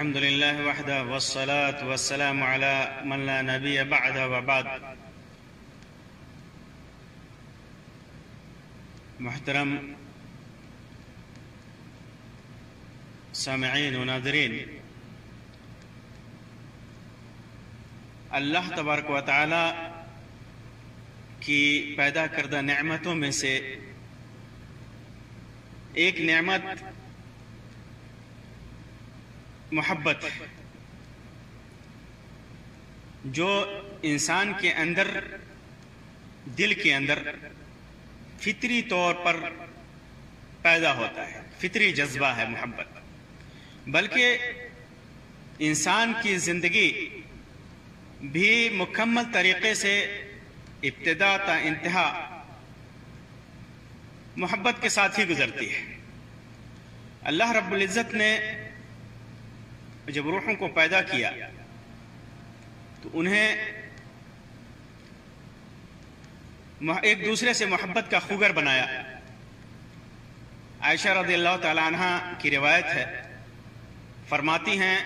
الحمد لله وحده والصلاة والسلام على من لا نبي بعده وبعد. محترم سامعین و ناظرین، اللہ تبارک و تعالی کی پیدا کردہ نعمتوں میں سے ایک نعمت محبت، جو انسان کے اندر، دل کے اندر فطری طور پر پیدا ہوتا ہے، فطری جذبہ ہے محبت. بلکہ انسان کی زندگی بھی مکمل طریقے سے ابتدا تا انتہا محبت کے ساتھ ہی گزرتی ہے. اللہ رب العزت نے جب روحوں کو پیدا کیا تو انہیں ایک دوسرے سے محبت کا خوگر بنایا. عائشہ رضی اللہ تعالی عنہ کی روایت ہے، فرماتی ہیں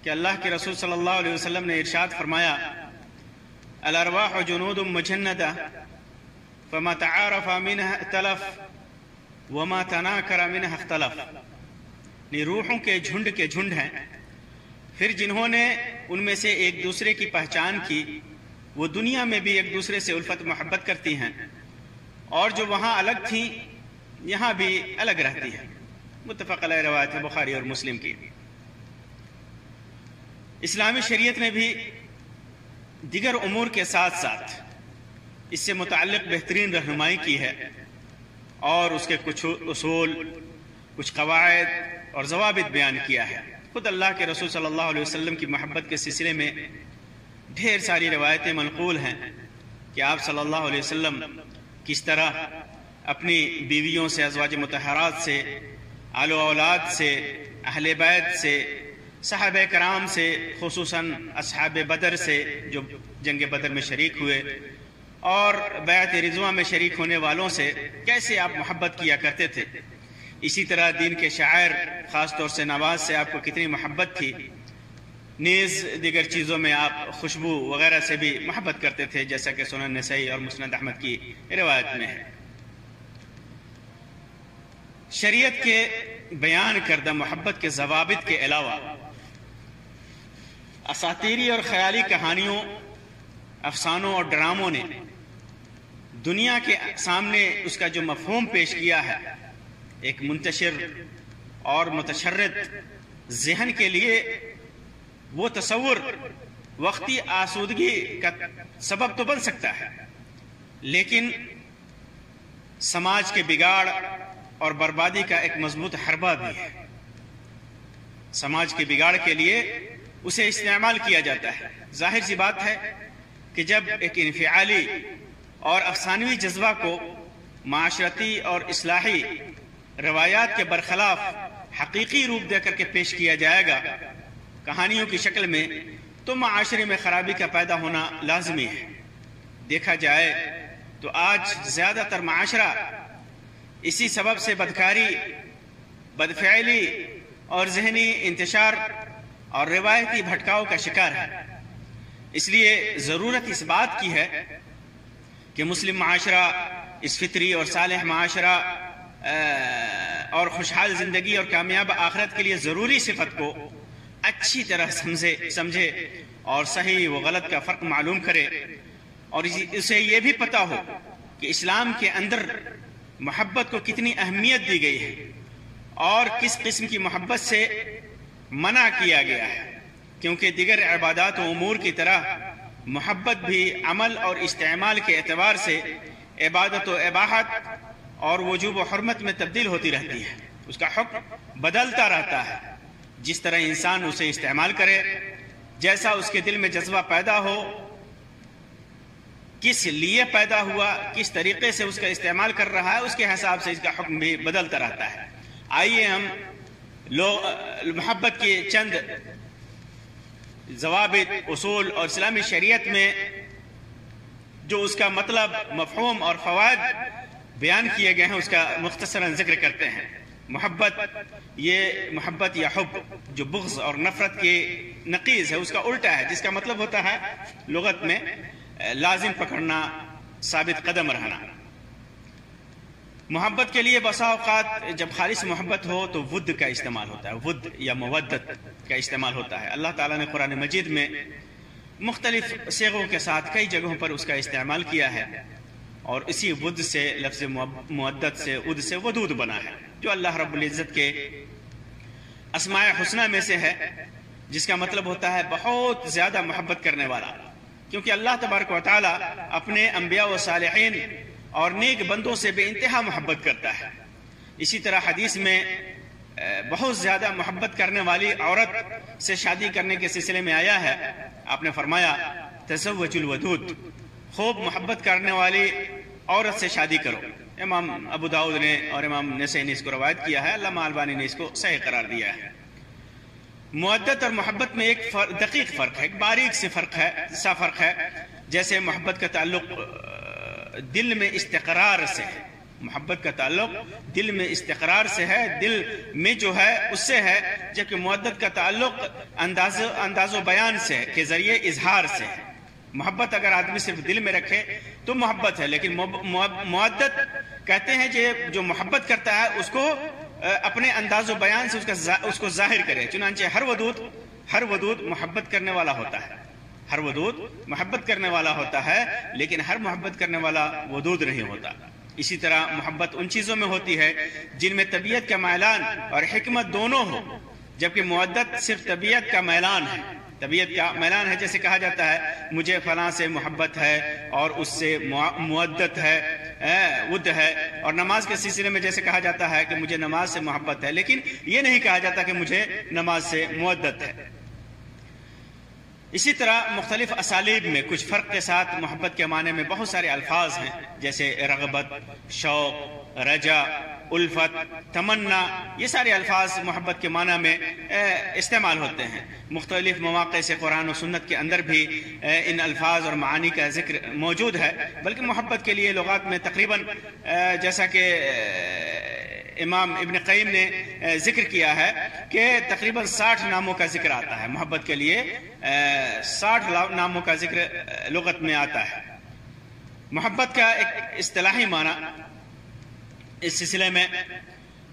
کہ اللہ کے رسول صلی اللہ علیہ وسلم نے ارشاد فرمایا: الارواح جنود مجندہ فما تعارف منها ائتلف وما تناکر منها اختلف. روحوں کے جھنڈ ہیں، پھر جنہوں نے ان میں سے ایک دوسرے کی پہچان کی وہ دنیا میں بھی ایک دوسرے سے الفت محبت کرتی ہیں، اور جو وہاں الگ تھیں یہاں بھی الگ رہتی ہیں. متفق علیہ روایت ہے بخاری اور مسلم کی. اسلامی شریعت نے بھی دیگر امور کے ساتھ ساتھ اس سے متعلق بہترین رہنمائی کی ہے، اور اس کے کچھ اصول، کچھ قواعد اور ضوابط بیان کیا ہے. خود اللہ کے رسول صلی اللہ علیہ وسلم کی محبت کے سلسلے میں ڈھیر ساری روایتیں منقول ہیں کہ آپ صلی اللہ علیہ وسلم کس طرح اپنی بیویوں سے، ازواج مطہرات سے، آل و اولاد سے، اہل بیت سے، صحابہ کرام سے، خصوصاً اصحاب بدر سے جو جنگ بدر میں شریک ہوئے، اور بیعت رضوان میں شریک ہونے والوں سے کیسے آپ محبت کیا کرتے تھے. اسی طرح دین کے شاعر، خاص طور سے نواز سے آپ کو کتنی محبت تھی. نیز دیگر چیزوں میں آپ خوشبو وغیرہ سے بھی محبت کرتے تھے، جیسا کہ سنن نسائی اور مسند احمد کی روایت میں ہے. شریعت کے بیان کردہ محبت کے ضوابط کے علاوہ اساطیری اور خیالی کہانیوں، افسانوں اور ڈراموں نے دنیا کے سامنے اس کا جو مفہوم پیش کیا ہے، ایک منتشر اور متشرد ذہن کے لیے وہ تصور وقتی آسودگی کا سبب تو بن سکتا ہے، لیکن سماج کے بگاڑ اور بربادی کا ایک مضبوط حربہ بھی ہے. سماج کے بگاڑ کے لیے اسے استعمال کیا جاتا ہے. ظاہر سی بات ہے کہ جب ایک انفعالی اور افسانوی جذبہ کو معاشرتی اور اصلاحی روایات کے برخلاف حقیقی روپ دے کر کے پیش کیا جائے گا کہانیوں کی شکل میں، تو معاشرے میں خرابی کا پیدا ہونا لازمی ہے. دیکھا جائے تو آج زیادہ تر معاشرہ اسی سبب سے بدکاری، بدفعلی اور ذہنی انتشار اور روایتی بھٹکاؤ کا شکار ہے. اس لیے ضرورت اس بات کی ہے کہ مسلم معاشرہ اس فطری اور صالح معاشرہ اور خوشحال زندگی اور کامیاب آخرت کے لیے ضروری صفت کو اچھی طرح سمجھے اور صحیح و غلط کا فرق معلوم کرے، اور اسے یہ بھی پتہ ہو کہ اسلام کے اندر محبت کو کتنی اہمیت دی گئی ہے اور کس قسم کی محبت سے منع کیا گیا ہے. کیونکہ دیگر عبادات و امور کی طرح محبت بھی عمل اور استعمال کے اعتبار سے عبادت و اباحت اور وجوب و حرمت میں تبدیل ہوتی رہتی ہے. اس کا حکم بدلتا رہتا ہے. جس طرح انسان اسے استعمال کرے، جیسا اس کے دل میں جذبہ پیدا ہو، کس لیے پیدا ہوا، کس طریقے سے اس کا استعمال کر رہا ہے، اس کے حساب سے اس کا حکم بھی بدلتا رہتا ہے. آئیے ہم محبت کے چند ضوابط، اصول اور اسلامی شریعت میں جو اس کا مطلب، مفہوم اور فوائد بیان کیے گئے ہیں اس کا مختصراً ذکر کرتے ہیں. محبت، یہ محبت یا حب جو بغض اور نفرت کے نقیض ہے، اس کا الٹا ہے، جس کا مطلب ہوتا ہے لغت میں لازم پکڑنا، ثابت قدم رہنا۔ محبت کے لیے بسا اوقات جب خالص محبت ہو تو ود کا استعمال ہوتا ہے، ود یا مودت کا استعمال ہوتا ہے۔ اللہ تعالیٰ نے قرآن مجید میں مختلف صیغوں کے ساتھ کئی جگہوں پر اس کا استعمال کیا ہے، اور اسی ود سے، لفظ مودت سے، ود سے ودود بنا ہے، جو اللہ رب العزت کے اسماء حسنہ میں سے ہے، جس کا مطلب ہوتا ہے بہت زیادہ محبت کرنے والا، کیونکہ اللہ تبارک و تعالی اپنے انبیاء و صالحین اور نیک بندوں سے بے انتہا محبت کرتا ہے۔ اسی طرح حدیث میں بہت زیادہ محبت کرنے والی عورت سے شادی کرنے کے سلسلے میں آیا ہے، آپ نے فرمایا تزوج الودود، خوب محبت کرنے والی عورت سے شادی کرو۔ امام ابو داؤد نے اور امام نسائی نے اس کو روایت کیا ہے، علامہ البانی نے اس کو صحیح قرار دیا ہے۔ مودت اور محبت میں ایک دقیق فرق ہے، ایک باریک سے فرق ہے، جیسے محبت کا تعلق دل میں استقرار سے ہے، محبت کا تعلق دل میں استقرار سے ہے، دل میں جو ہے اس سے ہے، جبکہ مودت کا تعلق انداز و بیان سے کے ذریعے اظہار سے ہے۔ محبت اگر آدمی صرف دل میں رکھے تو محبت ہے، لیکن مودت کہتے ہیں کہ جو محبت کرتا ہے اس کو اپنے انداز و بیان سے اس کو ظاہر کرے۔ چنانچہ ہر ودود محبت کرنے والا ہوتا ہے، ہر ودود محبت کرنے والا ہوتا ہے، لیکن ہر محبت کرنے والا ودود نہیں ہوتا۔ اسی طرح محبت ان چیزوں میں ہوتی ہے جن میں طبیعت کا میلان اور حکمت دونوں ہو، جبکہ مودت صرف طبیعت کا میلان ہے، طبیعت کا میلان ہے۔ جیسے کہا جاتا ہے مجھے فلاں سے محبت ہے اور اس سے مودت ہے، ود ہے، اور نماز کے سلسلے میں جیسے کہا جاتا ہے کہ مجھے نماز سے محبت ہے، لیکن یہ نہیں کہا جاتا کہ مجھے نماز سے مودت ہے۔ اسی طرح مختلف اسالیب میں کچھ فرق کے ساتھ محبت کے معنی میں بہت سارے الفاظ ہیں، جیسے رغبت، شوق، رجا، الفت، تمنا، یہ سارے الفاظ محبت کے معنی میں استعمال ہوتے ہیں۔ مختلف مواقع سے قرآن و سنت کے اندر بھی ان الفاظ اور معانی کا ذکر موجود ہے، بلکہ محبت کے لیے لغات میں تقریباً جیسا کہ امام ابن قیم نے ذکر کیا ہے کہ تقریباً 60 ناموں کا ذکر آتا ہے محبت کے لیے، 60 ناموں کا ذکر لغت میں آتا ہے۔ محبت کا ایک اصطلاحی معنی اس سلسلے میں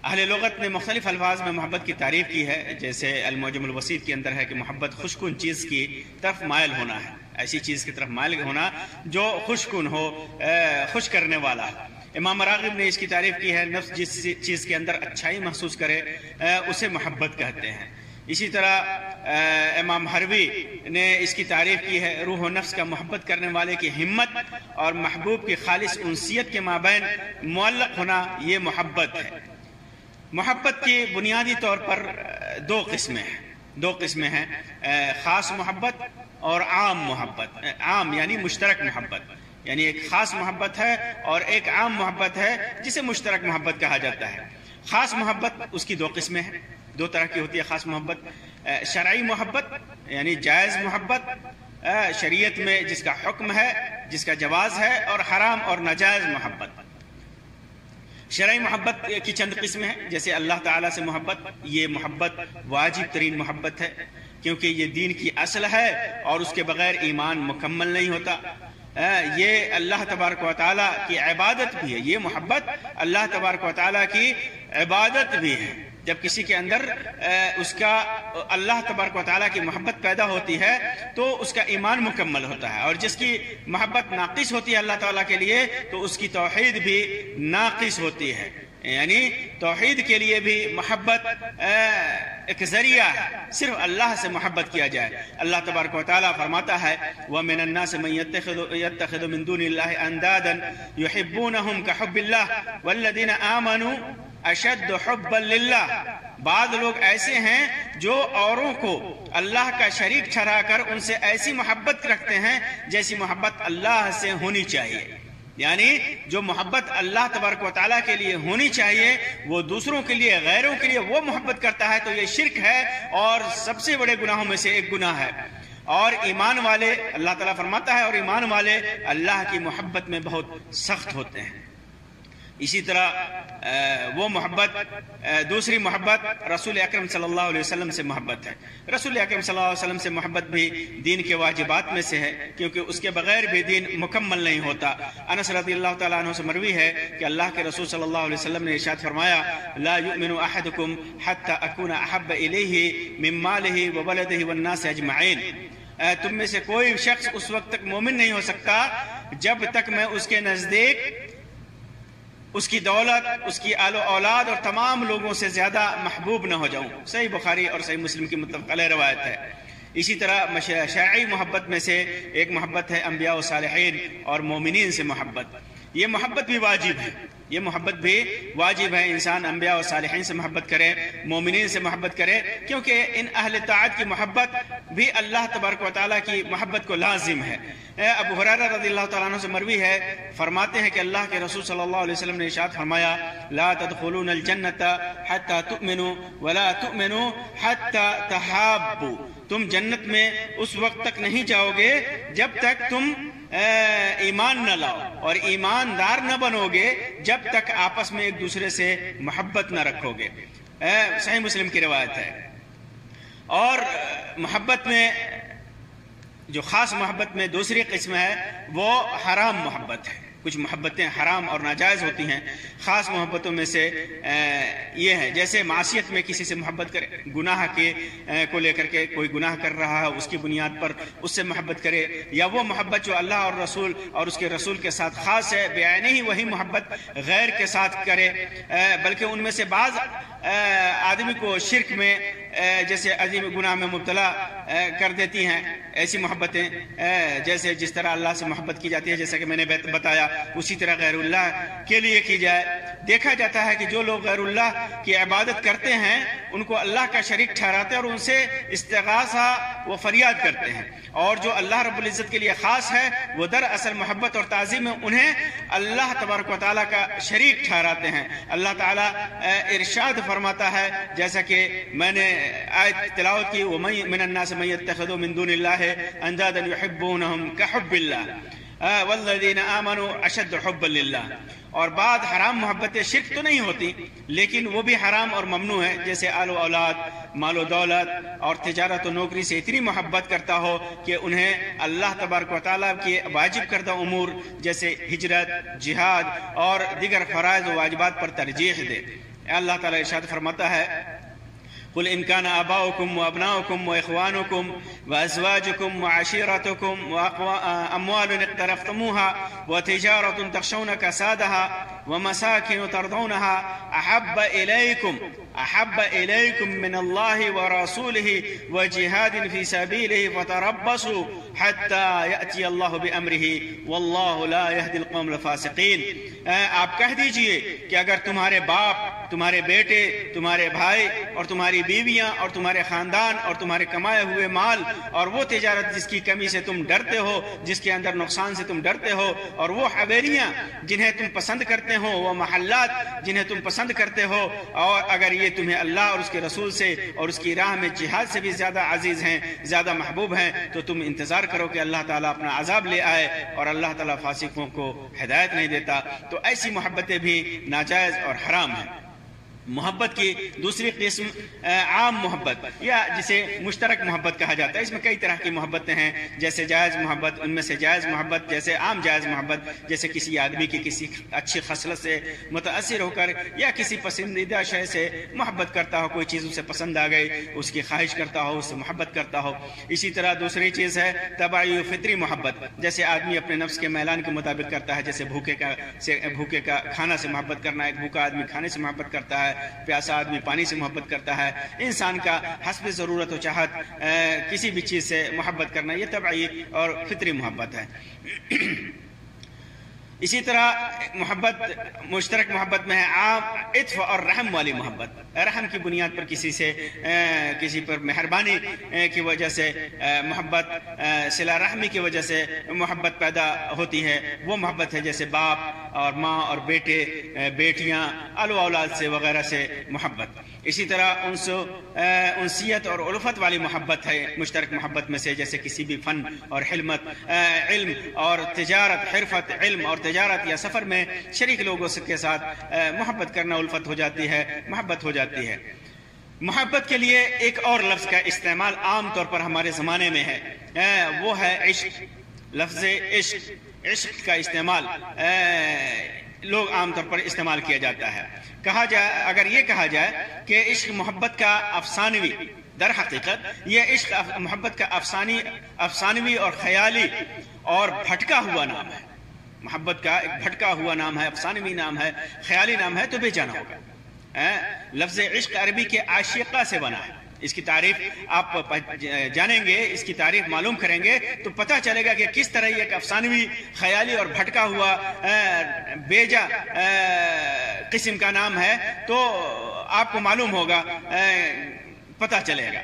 اہل لغت نے مختلف الفاظ میں محبت کی تعریف کی ہے، جیسے المعجم الوسیط کے اندر ہے کہ محبت خوشکن چیز کی طرف مائل ہونا ہے، ایسی چیز کی طرف مائل ہونا جو خوشکن ہو، خوش کرنے والا۔ امام راغب نے اس کی تعریف کی ہے، نفس جس چیز کے اندر اچھائی محسوس کرے اسے محبت کہتے ہیں۔ اسی طرح امام حروی نے اس کی تعریف کی ہے، روح و نفس کا محبت کرنے والے کی ہمت اور محبوب کی خالص انسیت کے مابین معلق ہونا، یہ محبت ہے۔ محبت کی بنیادی طور پر دو قسمیں ہیں، خاص محبت اور عام محبت۔ عام یعنی مشترک محبت، یعنی ایک خاص محبت ہے اور ایک عام محبت ہے جسے مشترک محبت کہا جاتا ہے۔ خاص محبت اس کی دو قسمیں ہیں، دو طرح کی ہوتی ہے خاص محبت، شرعی محبت یعنی جائز محبت، شریعت میں جس کا حکم ہے، جس کا جواز ہے، اور حرام اور ناجائز محبت۔ شرعی محبت کی چند قسمیں ہیں، جیسے اللہ تعالیٰ سے محبت، یہ محبت واجب ترین محبت ہے، کیونکہ یہ دین کی اصل ہے اور اس کے بغیر ایمان مکمل نہیں ہوتا۔ یہ اللہ تبارک و تعالیٰ کی عبادت بھی ہے، یہ محبت اللہ تبارک و تعالیٰ کی عبادت بھی ہے۔ جب کسی کے اندر اس کا اللہ تبارک و تعالیٰ کی محبت پیدا ہوتی ہے تو اس کا ایمان مکمل ہوتا ہے، اور جس کی محبت ناقص ہوتی ہے اللہ تعالیٰ کے لیے تو اس کی توحید بھی ناقص ہوتی ہے، یعنی توحید کے لیے بھی محبت ایک ذریعہ ہے، صرف اللہ سے محبت کیا جائے۔ اللہ تبارک و تعالیٰ فرماتا ہے وَمِنَ النَّاسِ مَن يَتَّخِذُ مِن دُونِ اللَّهِ أَندَادًا يُحِبُّونَهُمْ كَحُبِّ اللَّهِ وَالَّذِينَ آمَنُوا اشد حبا للہ، بعض لوگ ایسے ہیں جو اوروں کو اللہ کا شریک ٹھہرا کر ان سے ایسی محبت رکھتے ہیں جیسی محبت اللہ سے ہونی چاہیے، یعنی جو محبت اللہ تبارک و تعالیٰ کے لیے ہونی چاہیے وہ دوسروں کے لیے، غیروں کے لیے وہ محبت کرتا ہے تو یہ شرک ہے اور سب سے بڑے گناہوں میں سے ایک گناہ ہے۔ اور ایمان والے، اللہ تعالیٰ فرماتا ہے، اور ایمان والے اللہ کی محبت میں بہت سخت ہوتے ہیں۔ اسی طرح وہ محبت دوسری محبت رسول اکرم صلی اللہ علیہ وسلم سے محبت ہے۔ رسول اکرم صلی اللہ علیہ وسلم سے محبت بھی دین کے واجبات میں سے ہے، کیونکہ اس کے بغیر بھی دین مکمل نہیں ہوتا۔ انس رضی اللہ تعالیٰ عنہ سے مروی ہے کہ اللہ کے رسول صلی اللہ علیہ وسلم نے ارشاد فرمایا، لا یؤمن احدکم حتی اکون احب الیہ من مالہ وولدہ والناس اجمعین، تم میں سے کوئی شخص اس وقت تک مومن نہیں ہو سکتا جب تک میں اس کے نزدیک اس کی دولت، اس کی آل و اولاد اور تمام لوگوں سے زیادہ محبوب نہ ہو جاؤں۔ صحیح بخاری اور صحیح مسلم کی متفق علیہ روایت ہے۔ اسی طرح شرعی محبت میں سے ایک محبت ہے انبیاء و صالحین اور مومنین سے محبت۔ یہ محبت بھی واجب ہے، یہ محبت بھی واجب ہے، انسان انبیاء و صالحین سے محبت کرے، مومنین سے محبت کرے، کیونکہ ان اہل طاعت کی محبت بھی اللہ تبارک و تعالیٰ کی محبت کو لازم ہے۔ ابو ہریرہ رضی اللہ تعالیٰ عنہ سے مروی ہے، فرماتے ہیں کہ اللہ کے رسول صلی اللہ علیہ وسلم نے ارشاد فرمایا، لا تدخلون الجنت حتی تؤمنوا ولا تؤمنوا حتی تحابوا، تم جنت میں اس وقت تک نہیں جاؤ گے جب تک تم ایمان نہ لاؤ اور ایماندار نہ بنو گے جب تک آپس میں ایک دوسرے سے محبت نہ رکھو گے۔ صحیح مسلم کی روایت ہے۔ اور محبت میں جو خاص محبت میں دوسری قسم ہے وہ حرام محبت ہے۔ کچھ محبتیں حرام اور ناجائز ہوتی ہیں۔ خاص محبتوں میں سے یہ ہے، جیسے معصیت میں کسی سے محبت کرے، گناہ کو لے کر کے کوئی گناہ کر رہا ہے اس کی بنیاد پر اس سے محبت کرے، یا وہ محبت جو اللہ اور رسول اور اس کے رسول کے ساتھ خاص ہے بعینہ ہی وہی محبت غیر کے ساتھ کرے، بلکہ ان میں سے بعض آدمی کو شرک میں جیسے عظیم گناہ میں مبتلا کر دیتی ہیں۔ ایسی محبتیں جیسے جس طرح اللہ سے محبت کی جاتی ہے جیسا کہ میں نے بتایا، اسی طرح غیر اللہ کے لیے کی جائے۔ دیکھا جاتا ہے کہ جو لوگ غیر اللہ کی عبادت کرتے ہیں ان کو اللہ کا شریک ٹھہراتے ہیں اور ان سے استغاثہ و فریاد کرتے ہیں، اور جو اللہ رب العزت کے لیے خاص ہے وہ دراصل محبت اور تعظیم میں انہیں اللہ تبارک و تعالیٰ کا شریک ٹھہراتے ہیں۔ اللہ تعالیٰ ارشاد فرماتا ہے، جیسا کہ میں نے آیت تلاوت کی، وَمِنَ النَّاسِ مَن يَتَّخِذُ مِن دُونِ اللَّهِ أَندَادًا يُحِبُّونَهُمْ كَحُبِّ اللَّهِ وَالَّذِينَ آمَنُوا أَشَدُّ حُبًّا لِلَّهِ۔ اور بعد حرام محبتیں شرک تو نہیں ہوتی لیکن وہ بھی حرام اور ممنوع ہے، جیسے آل و اولاد، مال و دولت اور تجارت و نوکری سے اتنی محبت کرتا ہو کہ انہیں اللہ تبارک و تعالیٰ کے واجب کردہ امور جیسے ہجرت، جہاد اور دیگر فرائض و واجبات پر ترجیح دے۔ اللہ تعالیٰ ارشاد فرماتا ہے، قل إن كان آباؤكم وأبناؤكم وإخوانكم وأزواجكم وعشيرتكم وأموال اقترفتموها وتجارة تخشون كسادها ومساكن ترضونها أحب إليكم من الله ورسوله وجهاد في سبيله فتربصوا حتى يأتي الله بأمره والله لا يهدي القوم الفاسقين۔ آپ کہہ دیجئے کہ اگر تمہارے باپ، تمہارے بیٹے، تمہارے بھائی اور تمہاری بیویاں اور تمہارے خاندان اور تمہارے کمائے ہوئے مال اور وہ تجارت جس کی کمی سے تم ڈرتے ہو، جس کے اندر نقصان سے تم ڈرتے ہو، اور وہ حویلیاں جنہیں تم پسند کرتے ہو، وہ محلات جنہیں تم پسند کرتے ہو، اور اگر یہ تمہیں اللہ اور اس کے رسول سے اور اس کی راہ میں جہاد سے بھی زیادہ عزیز ہیں، زیادہ محبوب ہیں، تو تم انتظار کرو کہ اللہ تعالیٰ اپنا عذاب لے آئے، اور اللہ تعالیٰ فاسقوں کو ہدایت نہیں دیتا۔ تو ایسی محبتیں بھی ناجائز اور حرام ہیں۔ محبت کی دوسری قسم عام محبت یا جسے مشترک محبت کہا جاتا ہے۔ اس میں کئی طرح کی محبتیں ہیں، جیسے جائز محبت، ان میں سے جائز محبت جیسے عام جائز محبت، جیسے کسی آدمی کی کسی اچھی خصلت سے متاثر ہو کر یا کسی پسندیدہ شے سے محبت کرتا ہو، کوئی چیز اسے پسند آ گئی، اس کی خواہش کرتا ہو، اس سے محبت کرتا ہو۔ اسی طرح دوسری چیز ہے طبعی و فطری محبت، جیسے آدمی اپنے نفس کے میلان کے مطابق کرتا ہے، جیسے بھوکے کا کھانا سے محبت کرنا، ایک بھوکا آدمی کھانے سے محبت کرتا ہے، پیاسا آدمی پانی سے محبت کرتا ہے۔ انسان کا حسب ضرورت و چاہت کسی بھی چیز سے محبت کرنا، یہ طبعی اور فطری محبت ہے۔ اسی طرح محبت مشترک محبت میں ہے عام عطف اور رحم والی محبت، رحم کی بنیاد پر کسی پر مہربانی کی وجہ سے محبت، صلہ رحمی کی وجہ سے محبت پیدا ہوتی ہے، وہ محبت ہے جیسے باپ اور ماں اور بیٹے بیٹیاں آل و اولاد سے وغیرہ سے محبت. اسی طرح انسیت اور الفت والی محبت ہے مشترک محبت میں سے، جیسے کسی بھی فن اور علم اور تجارت، حرفت علم اور تجارت یا سفر میں شریک لوگوں کے ساتھ محبت کرنا الفت ہو جاتی ہے، محبت ہو جاتی ہے. محبت کے لیے ایک اور لفظ کا استعمال عام طور پر ہمارے زمانے میں ہے، وہ ہے عشق. لفظ عشق کا استعمال لوگ عام طور پر استعمال کیا جاتا ہے. اگر یہ کہا جائے کہ عشق محبت کا افسانوی، در حقیقت یہ عشق محبت کا افسانوی اور خیالی اور بھٹکا ہوا نام ہے. محبت کا ایک بھٹکا ہوا نام ہے، افسانوی نام ہے، خیالی نام ہے، تو بے جانا ہوگا. لفظ عشق عربی کے عاشقہ سے بنا ہے. اس کی تعریف آپ جانیں گے، اس کی تعریف معلوم کریں گے تو پتہ چلے گا کہ کس طرح یہ ایک افسانوی، خیالی اور بھٹکا ہوا بیجا قسم کا نام ہے. تو آپ کو معلوم ہوگا، پتہ چلے گا.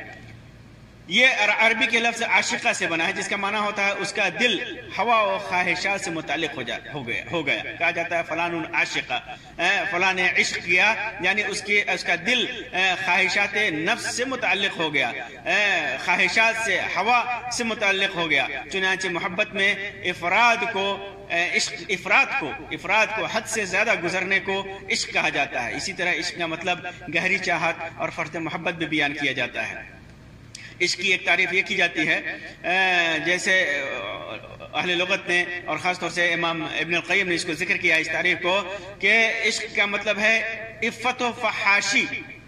یہ عربی کے لفظ عاشقہ سے بنا ہے، جس کا معنی ہوتا ہے اس کا دل ہوا و خواہشات سے متعلق ہو گیا. کہا جاتا ہے فلان عاشقہ، فلاں نے عشق کیا، یعنی اس کا دل خواہشات نفس سے متعلق ہو گیا، خواہشات سے، ہوا سے متعلق ہو گیا. چنانچہ محبت میں افراد کو حد سے زیادہ گزرنے کو عشق کہا جاتا ہے. اسی طرح عشق کا مطلب گہری چاہت اور فرط محبت بھی بیان کیا جاتا ہے. عشق کی ایک تعریف یہ کی جاتی ہے، جیسے اہل لغت نے اور خاص طور سے امام ابن القیم نے اس کو ذکر کیا، اس تعریف کو، کہ عشق کا مطلب ہے عفت و فحاشی.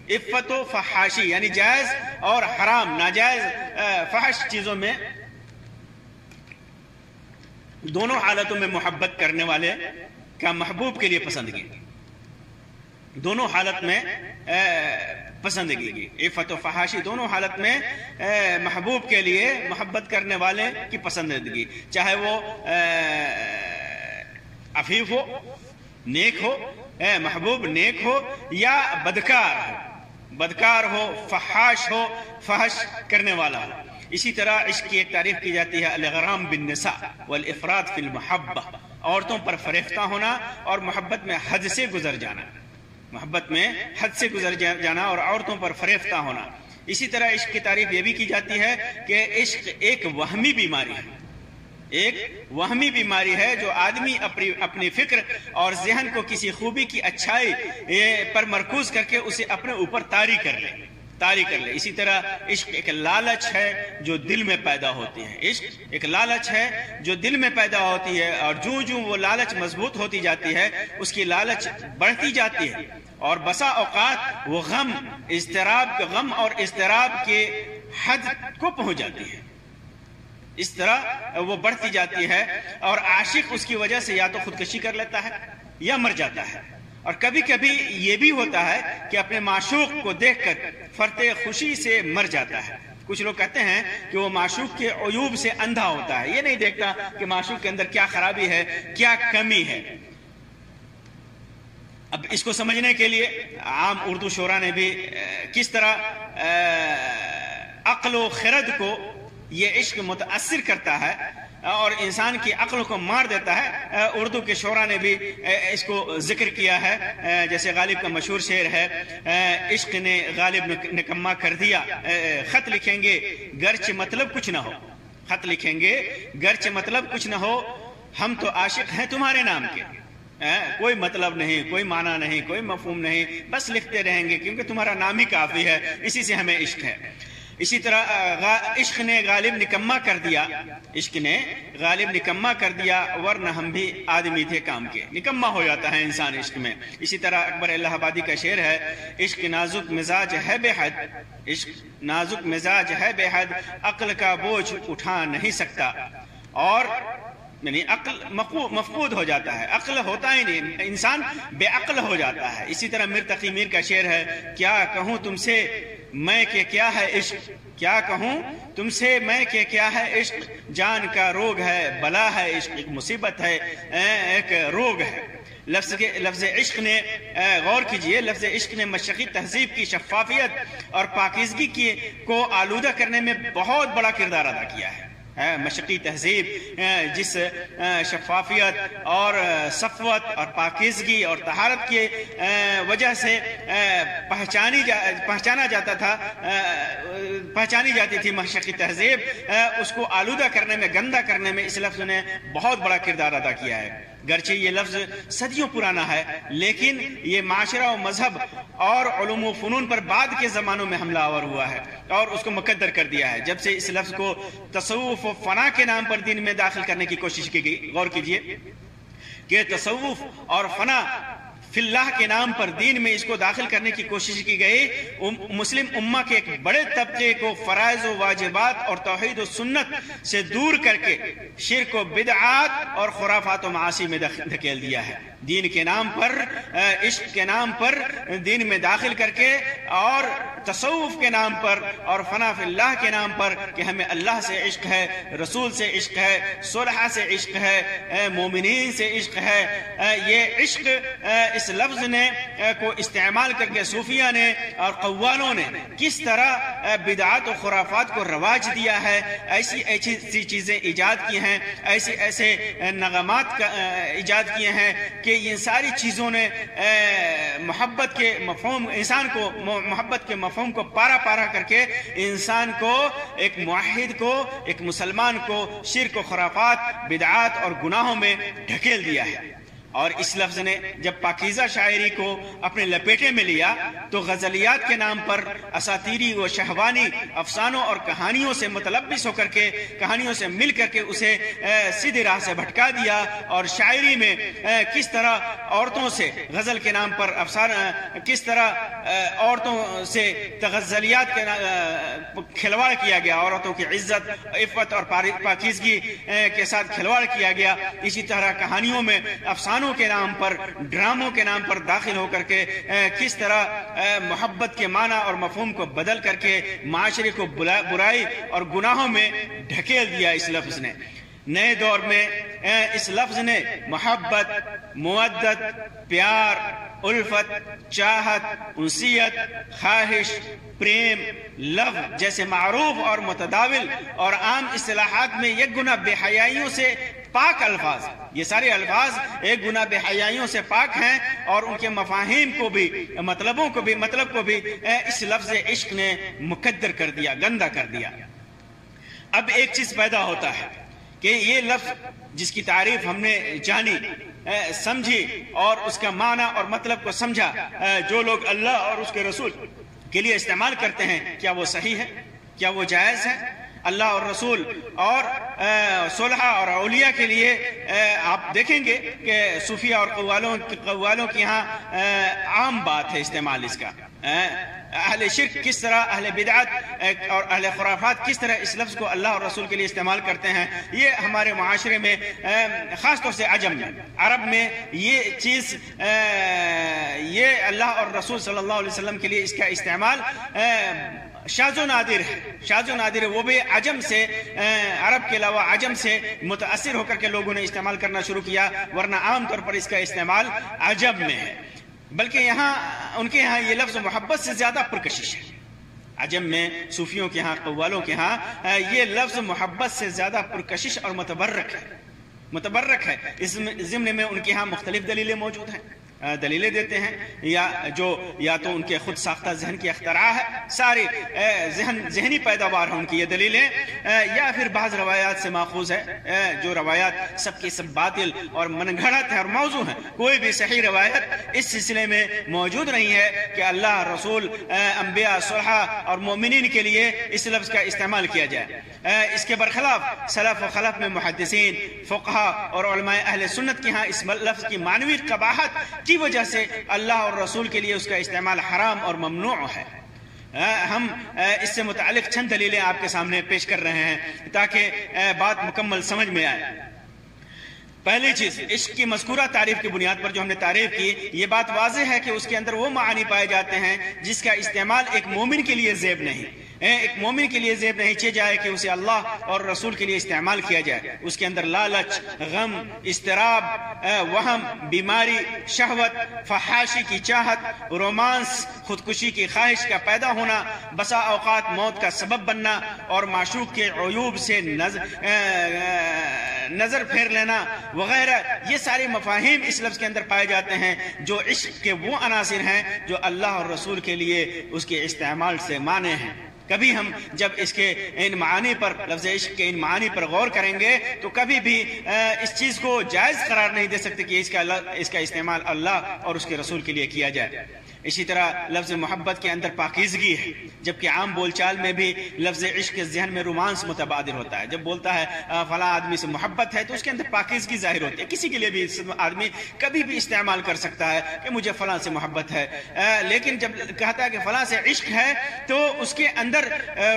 عفت و فحاشی یعنی جائز اور حرام، ناجائز، فحش چیزوں میں، دونوں حالتوں میں محبت کرنے والے کا محبوب کے لیے پسندگی، دونوں حالت میں پسندگی. عفت و فحاشی دونوں حالت میں محبوب کے لیے محبت کرنے والے کی پسندیدگی، چاہے وہ عفیف ہو، نیک ہو، محبوب نیک ہو یا بدکار ہو، فحاش ہو، فحش کرنے والا ہو. اسی طرح عشق کی ایک تعریف کی جاتی ہے الاغرام بالنساء والافراط فی المحبہ، عورتوں پر فریفتہ ہونا اور محبت میں حد سے گزر جانا، محبت میں حد سے گزر جانا اور عورتوں پر فریفتہ ہونا. اسی طرح عشق کی تعریف یہ بھی کی جاتی ہے کہ عشق ایک وہمی بیماری ہے، ایک وہمی بیماری ہے جو آدمی اپنی فکر اور ذہن کو کسی خوبی کی اچھائی پر مرکوز کر کے اسے اپنے اوپر طاری کر لے. اسی طرح عشق ایک لالچ ہے جو دل میں پیدا ہوتی ہے. عشق ایک لالچ ہے جو دل میں پیدا ہوتی ہے، اور جو وہ لالچ مضبوط ہوتی جاتی ہے اس کی لالچ بڑھتی جاتی ہے، اور بسا اوقات وہ غم اور اضطراب کے حد کو پہنچ جاتی ہے. اس طرح وہ بڑھتی جاتی ہے اور عاشق اس کی وجہ سے یا تو خودکشی کر لیتا ہے یا مر جاتا ہے. اور کبھی کبھی یہ بھی ہوتا ہے کہ اپنے معشوق کو دیکھ کر فرط خوشی سے مر جاتا ہے. کچھ لوگ کہتے ہیں کہ وہ معشوق کے عیوب سے اندھا ہوتا ہے، یہ نہیں دیکھتا کہ معشوق کے اندر کیا خرابی ہے، کیا کمی ہے. اب اس کو سمجھنے کے لیے عام اردو شعراء نے بھی کس طرح عقل و خرد کو یہ عشق متاثر کرتا ہے اور انسان کی عقل کو مار دیتا ہے، اردو کے شعراء نے بھی اس کو ذکر کیا ہے. جیسے غالب کا مشہور شعر ہے، عشق نے غالب نکما کر دیا، خط لکھیں گے گرچہ مطلب کچھ نہ ہو، خط لکھیں گے گرچہ مطلب کچھ نہ ہو، ہم تو عاشق ہیں تمہارے نام کے، کوئی مطلب نہیں، کوئی معنی نہیں، کوئی مفہوم نہیں، بس لکھتے رہیں گے کیونکہ تمہارا نام ہی کافی ہے، اسی سے ہمیں عشق ہے. اسی طرح عشق نے غالب نکما کر دیا، عشق نے غالب نکما کر دیا، ورنہ ہم بھی آدمی تھے کام کے. نکما ہو جاتا ہے انسان عشق میں. اسی طرح اکبر الہ آبادی کا شعر ہے، عشق نازک مزاج ہے بے حد، عشق نازک مزاج ہے بے حد، عقل کا بوجھ اٹھا نہیں سکتا. اور یعنی عقل مفقود ہو جاتا ہے، عقل ہوتا ہی نہیں، انسان بے عقل ہو جاتا ہے. اسی طرح میر تقی میر کا شعر ہے، کیا کہوں تم سے میں کہ کیا ہے عشق، کیا کہوں تم سے میں کہ کیا ہے عشق، جان کا روگ ہے، بلا ہے عشق، ایک مصیبت ہے، ایک روگ ہے. لفظ عشق نے، غور کیجئے، لفظ عشق نے مشرقی تہذیب کی شفافیت اور پاکیزگی کو آلودہ کرنے میں بہت بڑا کردار ادا کیا ہے. مشرقی تہذیب جس شفافیت اور صفوت اور پاکیزگی اور طہارت کی وجہ سے پہچانی جاتی تھی مشرقی تہذیب، اس کو آلودہ کرنے میں، گندہ کرنے میں اس لفظ نے بہت بڑا کردار ادا کیا ہے۔ گرچہ یہ لفظ صدیوں پرانا ہے، لیکن یہ معاشرہ و مذہب اور علوم و فنون پر بعد کے زمانوں میں حملہ آور ہوا ہے اور اس کو مقدر کر دیا ہے۔ جب سے اس لفظ کو تصوف و فنا کے نام پر دین میں داخل کرنے کی کوشش کی گئی، غور کیجئے کہ تصوف اور فنا فی اللہ کے نام پر دین میں اس کو داخل کرنے کی کوشش کی گئی، مسلم امہ کے ایک بڑے طبقے کو فرائض و واجبات اور توحید و سنت سے دور کر کے شرک و بدعات اور خرافات و معاصی میں دھکیل دیا ہے۔ دین کے نام پر، عشق کے نام پر دین میں داخل کر کے، اور تصوف کے نام پر اور فنا فی اللہ کے نام پر کہ ہمیں اللہ سے عشق ہے، رسول سے عشق ہے، صلحاء سے عشق ہے، مومنین سے عشق ہے۔ یہ عشق اس لفظ نے کو استعمال کر کے صوفیہ نے اور قوالوں نے کس طرح بدعات و خرافات کو رواج دیا ہے، ایسی چیزیں ایجاد کی ہیں، ایسے نغمات ایجاد کیے ہیں کہ ان ساری چیزوں نے محبت کے مفہوم، انسان کو محبت کے مفہوم کو پارا پارا کر کے انسان کو، ایک موحد کو، ایک مسلمان کو شرک و خرافات، بدعات اور گناہوں میں ڈھکیل دیا ہے۔ اور اس لفظ نے جب پاکیزہ شاعری کو اپنے لپیٹے میں لیا تو غزلیات کے نام پر اساطیری و شہوانی افسانوں اور کہانیوں سے متلبس ہو کر کے، کہانیوں سے مل کر کے اسے سیدھی راہ سے بھٹکا دیا، اور شاعری میں کس طرح عورتوں سے غزل کے نام پر کس طرح عورتوں سے غزلیات کے کھلواڑ کیا گیا، عورتوں کی عزت، عفت اور پاکیزگی کے ساتھ کھلواڑ کیا گیا۔ اسی طرح کہانیوں میں افسانوں کے نام پر، ڈراموں کے نام پر داخل ہو کر کے کس طرح محبت کے معنی اور مفہوم کو بدل کر کے معاشرے کو برائی اور گناہوں میں ڈھکیل دیا اس لفظ نے۔ نئے دور میں اس لفظ نے محبت، مودت، پیار، الفت، چاہت، انسیت، خواہش، پریم، لو جیسے معروف اور متداول اور عام اصطلاحات میں یک گنا بے حیائیوں سے پاک الفاظ، یہ سارے الفاظ ایک گنا بے حیائیوں سے پاک ہیں، اور ان کے مفاہیم کو بھی، مطلب کو بھی اس لفظ عشق نے مقدر کر دیا، گندہ کر دیا۔ اب ایک چیز پیدا ہوتا ہے کہ یہ لفظ جس کی تعریف ہم نے جانی، سمجھی اور اس کا معنی اور مطلب کو سمجھا، جو لوگ اللہ اور اس کے رسول کے لیے استعمال کرتے ہیں، کیا وہ صحیح ہے؟ کیا وہ جائز ہے؟ اللہ اور رسول اور صلحاء اور اولیاء کے لیے آپ دیکھیں گے کہ صوفیہ اور قوالوں کے ہاں عام بات ہے استعمال اس کا۔ اہل شرک کس طرح، اہل بدعت اور اہل خرافات کس طرح اس لفظ کو اللہ اور رسول کے لیے استعمال کرتے ہیں، یہ ہمارے معاشرے میں خاص طور سے عجم میں، عرب میں یہ چیز، یہ اللہ اور رسول صلی اللہ علیہ وسلم کے لیے اس کا استعمال شاذ و نادر ہے، وہ بھی عجم سے، عرب کے علاوہ عجم سے متاثر ہو کر کے لوگوں نے استعمال کرنا شروع کیا، ورنہ عام طور پر اس کا استعمال عجم میں ہے۔ بلکہ یہاں ان کے ہاں یہ لفظ محبت سے زیادہ پرکشش ہے۔ عجم میں، صوفیوں کے ہاں، قوالوں کے ہاں یہ لفظ محبت سے زیادہ پرکشش اور متبرک ہے۔ اس ضمن میں ان کے ہاں مختلف دلیلیں موجود ہیں، دلیلیں دیتے ہیں، یا تو ان کے خود ساختہ ذہن کی اختراع ہے، ساری ذہنی پیداوار ہے ان کی یہ دلیلیں، یا پھر بعض روایات سے ماخوذ ہے، جو روایات سب کی سب باطل اور من گھڑت ہے اور موضوع ہیں۔ کوئی بھی صحیح روایت اس سلسلے میں موجود نہیں ہے کہ اللہ، رسول، انبیاء، صلحاء اور مومنین کے لیے اس لفظ کا استعمال کیا جائے۔ اس کے برخلاف سلف و خلف میں محدثین، فقہاء اور علماء اہل سنت کے ہاں اس لفظ کی معنوی قباحت کی وجہ سے اللہ اور رسول کے لیے اس کا استعمال حرام اور ممنوع ہے۔ ہم اس سے متعلق چند دلیلیں آپ کے سامنے پیش کر رہے ہیں تاکہ بات مکمل سمجھ میں آئے۔ پہلی چیز، عشق کی مذکورہ تعریف کی بنیاد پر جو ہم نے تعریف کی، یہ بات واضح ہے کہ اس کے اندر وہ معانی پائے جاتے ہیں جس کا استعمال ایک مومن کے لیے زیب نہیں، ایک مومن کے لیے زیب نہیں جائے کہ اسے اللہ اور رسول کے لیے استعمال کیا جائے، اس کے اندر لالچ، غم، اضطراب، وہم، بیماری، شہوت، فحاشی کی چاہت، رومانس، خودکشی کی خواہش کا پیدا ہونا، بسا اوقات موت کا سبب بننا اور معشوق کے عیوب سے نظر پھیر لینا وغیرہ، یہ سارے مفاہیم اس لفظ کے اندر پائے جاتے ہیں جو عشق کے وہ عناصر ہیں جو اللہ اور رسول کے لیے اس کے استعمال سے مانے ہیں۔ کبھی ہم جب اس کے ان معانی پر، لفظ عشق کے ان معانی پر غور کریں گے تو کبھی بھی اس چیز کو جائز قرار نہیں دے سکتے کہ اس کا استعمال اللہ اور اس کے رسول کے لیے کیا جائے۔ اسی طرح لفظ محبت کے اندر پاکیزگی ہے، جبکہ عام بول چال میں بھی لفظ عشق کے ذہن میں رومانس متبادر ہوتا ہے۔ جب بولتا ہے فلاں آدمی سے محبت ہے تو اس کے اندر پاکیزگی ظاہر ہوتی ہے۔ کسی کے لیے بھی آدمی کبھی بھی استعمال کر سکتا ہے کہ مجھے فلاں سے محبت ہے، لیکن جب کہتا ہے کہ فلاں سے عشق ہے تو اس کے اندر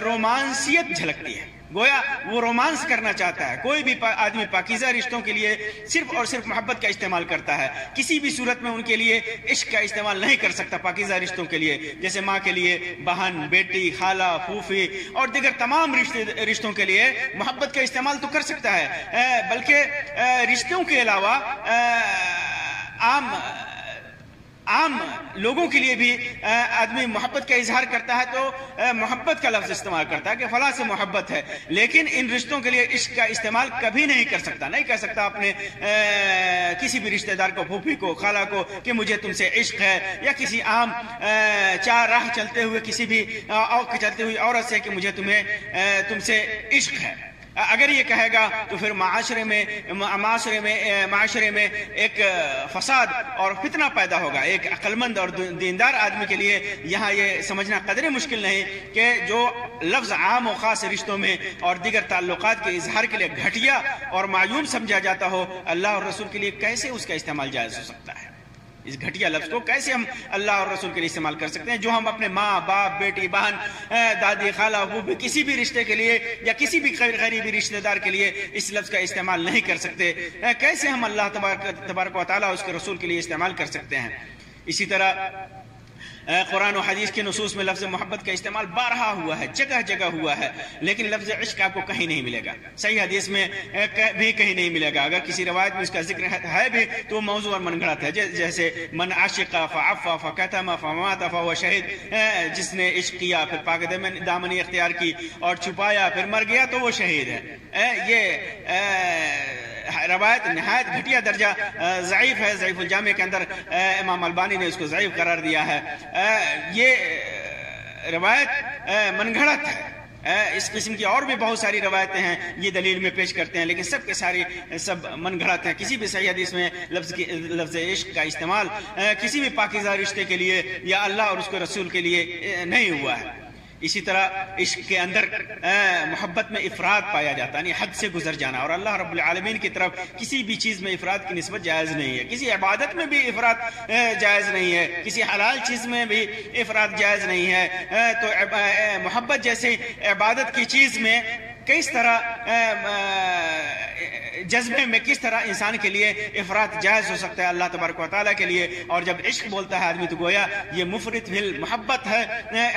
رومانسیت جھلکتی ہے، گویا وہ رومانس کرنا چاہتا ہے۔ کوئی بھی آدمی پاکیزہ رشتوں کے لیے صرف اور صرف محبت کا استعمال کرتا ہے، کسی بھی صورت میں ان کے لیے عشق کا استعمال نہیں کر سکتا پاکیزہ رشتوں کے لیے، جیسے ماں کے لیے بہن، بیٹی، خالہ، پھوپھی اور دیگر تمام رشتوں کے لیے محبت کا استعمال تو کر سکتا ہے، بلکہ رشتوں کے علاوہ عام لوگوں کے لیے بھی آدمی محبت کا اظہار کرتا ہے تو محبت کا لفظ استعمال کرتا ہے کہ فلاں سے محبت ہے، لیکن ان رشتوں کے لیے عشق کا استعمال کبھی نہیں کر سکتا، نہیں کہہ سکتا اپنے کسی بھی رشتہ دار کو، پھوپھی کو، خالہ کو کہ مجھے تم سے عشق ہے، یا کسی عام چار راہ چلتے ہوئے کسی بھی چلتے ہوئی عورت سے کہ مجھے تم سے عشق ہے۔ اگر یہ کہے گا تو پھر معاشرے میں ایک فساد اور فتنہ پیدا ہوگا۔ ایک عقلمند اور دیندار آدمی کے لیے یہاں یہ سمجھنا قدرے مشکل نہیں کہ جو لفظ عام و خاص رشتوں میں اور دیگر تعلقات کے اظہار کے لیے گھٹیا اور معیوب سمجھا جاتا ہو، اللہ اور رسول کے لیے کیسے اس کا استعمال جائز ہو سکتا ہے؟ اس گھٹیا لفظ کو کیسے ہم اللہ اور رسول کے لیے استعمال کر سکتے ہیں جو ہم اپنے ماں، باپ، بیٹی، بہن، دادی، خالہ، پھوپھی، کسی بھی رشتے کے لیے یا کسی بھی غریبی رشتہ دار کے لیے اس لفظ کا استعمال نہیں کر سکتے؟ کیسے ہم اللہ تبارک و تعالیٰ اس کے رسول کے لیے استعمال کر سکتے ہیں؟ اسی طرح قرآن و حدیث کے نصوص میں لفظ محبت کا استعمال بارہا ہوا ہے، جگہ جگہ ہوا ہے، لیکن لفظ عشق آپ کو کہیں نہیں ملے گا، صحیح حدیث میں بھی کہیں نہیں ملے گا۔ اگر کسی روایت میں اس کا ذکر ہے بھی تو موضوع اور من گھڑت ہے، جیسے من عاشق فعفا فکتم فمات فهو شہید، جس نے عشق کیا پھر پاک دامنی اختیار کی اور چھپایا پھر مر گیا تو وہ شہید ہے۔ یہ روایت نہایت گھٹیا درجہ ضعیف ہے، ضعیف الجامع کے اندر امام البانی نے اس کو ضعیف قرار دیا ہے۔ یہ روایت من گھڑت ہے۔ اس قسم کی اور بھی بہت ساری روایتیں ہیں، یہ دلیل میں پیش کرتے ہیں، لیکن سب کے سب من گھڑت ہیں۔ کسی بھی صحیح حدیث میں لفظ عشق کا استعمال کسی بھی پاکیزہ رشتے کے لیے یا اللہ اور اس کے رسول کے لیے نہیں ہوا ہے۔ اسی طرح عشق کے اندر محبت میں افراد پایا جاتا ہے، یعنی حد سے گزر جانا، اور اللہ رب العالمین کی طرف کسی بھی چیز میں افراد کی نسبت جائز نہیں ہے، کسی عبادت میں بھی افراد جائز نہیں ہے، کسی حلال چیز میں بھی افراد جائز نہیں ہے۔ تو محبت جیسے عبادت کی چیز میں کس طرح جذبے میں کس طرح انسان کے لیے افراط جائز ہو سکتا ہے اللہ تبارک و تعالیٰ کے لیے، اور جب عشق بولتا ہے آدمی تو گویا یہ مفرط فی المحبت ہے،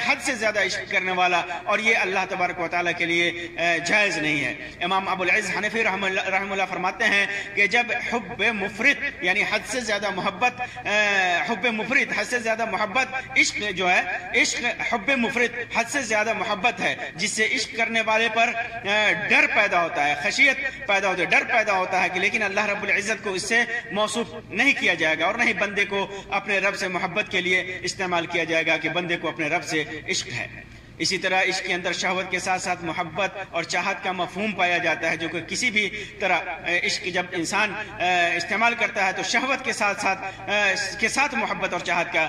حد سے زیادہ عشق کرنے والا، اور یہ اللہ تبارک و تعالیٰ کے لیے جائز نہیں ہے۔ امام ابو العز حنفی رحم اللہ فرماتے ہیں کہ جب حب مفرط یعنی حد سے زیادہ محبت، حب مفرط حد سے زیادہ محبت، عشق جو ہے عشق حب مفرط حد سے زیادہ محبت ہے، جس سے عشق کرنے والے پر ڈر پیدا ہوتا ہے، خشیت پیدا ہوتا ہے، ڈر پیدا ہوتا ہے کہ لیکن اللہ رب العزت کو اس سے موصوف نہیں کیا جائے گا، اور نہیں بندے کو اپنے رب سے محبت کے لیے استعمال کیا جائے گا کہ بندے کو اپنے رب سے عشق ہے۔ اسی طرح عشق کے اندر شہوت کے ساتھ ساتھ محبت اور چاہت کا مفہوم پایا جاتا ہے، جو کہ کسی بھی طرح عشق جب انسان استعمال کرتا ہے تو شہوت کے ساتھ محبت اور چاہت کا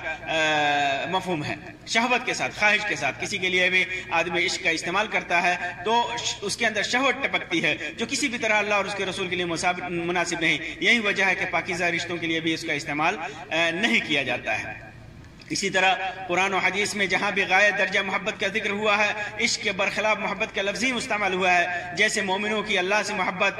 مفہوم ہے، شہوت کے ساتھ، خواہش کے ساتھ۔ کسی کے لیے بھی آدمی عشق کا استعمال کرتا ہے تو اس کے اندر شہوت ٹپکتی ہے، جو کسی بھی طرح اللہ اور اس کے رسول کے لیے مناسب نہیں۔ یہی وجہ ہے کہ پاکیزہ رشتوں کے لیے بھی اس کا استعمال نہیں کیا جاتا ہے۔ اسی طرح قرآن و حدیث میں جہاں بھی غایت درجہ محبت کا ذکر ہوا ہے، عشق کے برخلاف محبت کا لفظ ہی مستعمل ہوا ہے۔ جیسے مومنوں کی اللہ سے محبت،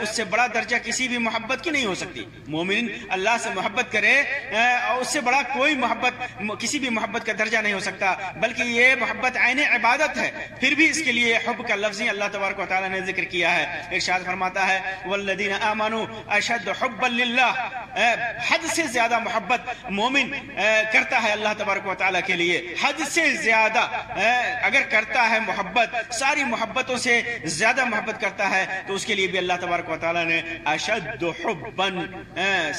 اس سے بڑا درجہ کسی بھی محبت کی نہیں ہو سکتی۔ مومن اللہ سے محبت کرے اور اس سے بڑا کوئی محبت، کسی بھی محبت کا درجہ نہیں ہو سکتا، بلکہ یہ محبت عین عبادت ہے۔ پھر بھی اس کے لیے حب کا لفظ ہی اللہ تبارک و تعالیٰ نے ذکر کیا ہے۔ ارشاد فرماتا ہے والذین آمنوا اشد حبا للہ، حد سے زیادہ محبت مومن کرتا ہے اللہ تبارک و تعالیٰ کے لیے، حد سے زیادہ اگر کرتا ہے محبت، ساری محبتوں سے زیادہ محبت کرتا ہے، تو اس کے لیے بھی اللہ تبارک و تعالیٰ نے اشد حبا،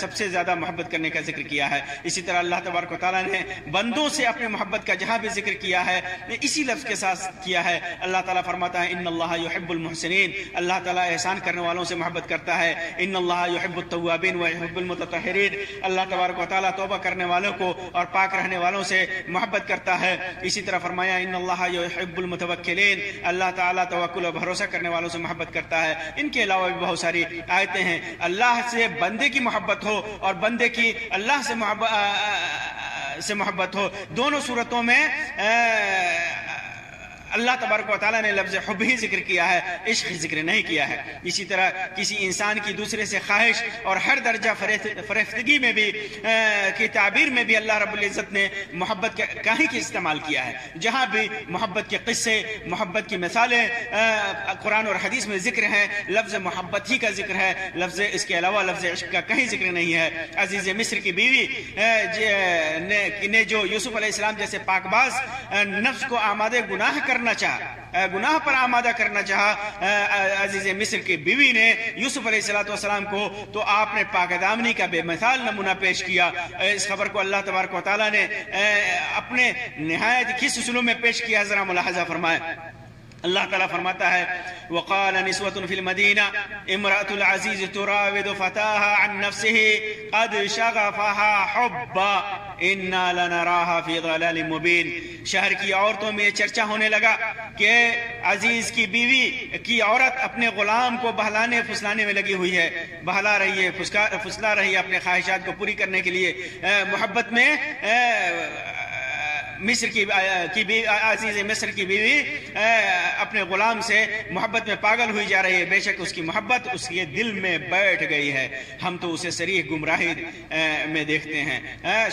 سب سے زیادہ محبت کرنے کا ذکر کیا ہے۔ اسی طرح اللہ تبارک و تعالیٰ نے بندوں سے اپنے محبت کا جہاں بھی ذکر کیا ہے اسی لفظ کے ساتھ کیا ہے۔ اللہ تعالیٰ فرماتا ہے ان اللہ یحب المحسنین، اللہ تعالیٰ احسان کرنے والوں سے محبت کرتا ہے۔ ان اللہ یحب التوابین ویحب المتطہرین، اللہ تبارک و تعالیٰ توبہ کرنے والوں کو اور پاک رہنے والوں سے محبت کرتا ہے۔ اسی طرح فرمایا ان اللہ یحب المتوکلین، اللہ تعالیٰ توکل و بھروسہ کرنے والوں سے محبت کرتا ہے۔ ان کے علاوہ بھی بہت ساری آیتیں ہیں۔ اللہ سے بندے کی محبت ہو اور بندے کی اللہ سے محبت ہو، دونوں صورتوں میں اللہ تبارک و تعالیٰ نے لفظ حب ہی ذکر کیا ہے، عشق ذکر نہیں کیا ہے۔ اسی طرح کسی انسان کی دوسرے سے خواہش اور ہر درجہ فریفتگی میں بھی کی تعبیر میں بھی اللہ رب العزت نے محبت کا ہی استعمال کیا ہے۔ جہاں بھی محبت کے قصے، محبت کی مثالیں قرآن اور حدیث میں ذکر ہیں، لفظ محبت ہی کا ذکر ہے، لفظ اس کے علاوہ لفظ عشق کا کہیں ذکر نہیں ہے۔ عزیز مصر کی بیوی نے جو یوسف علیہ السلام جیسے پاک باز نفس کو آمادہ گناہ پر آمادہ کرنا چاہا عزیز مصر کی بیوی نے یوسف علیہ السلام کو، تو آپ نے پاک دامنی کا بے مثال نمونہ پیش کیا۔ اس خبر کو اللہ تبارک و تعالیٰ نے اپنے نہایت کس اسلوب میں پیش کیا، ذرا ملاحظہ فرمائے۔ اللہ تعالیٰ فرماتا ہے وقال نسوة في المدينة امرأة العزيز تراود فتاها عن نفسه قد شغفها حبا انا لنراها في ضلال مبين۔ شہر کی عورتوں میں یہ چرچا ہونے لگا کہ عزیز کی بیوی کی عورت اپنے غلام کو بہلانے پھسلانے میں لگی ہوئی ہے، بہلا رہی ہے، پھسلا رہی ہے اپنے خواہشات کو پوری کرنے کے لیے، محبت میں مصر کی عزیز مصر کی بیوی اپنے غلام سے محبت میں پاگل ہوئی جا رہی ہے۔ بے شک اس کی محبت اس کے دل میں بیٹھ گئی ہے، ہم تو اسے صریح گمراہی میں دیکھتے ہیں۔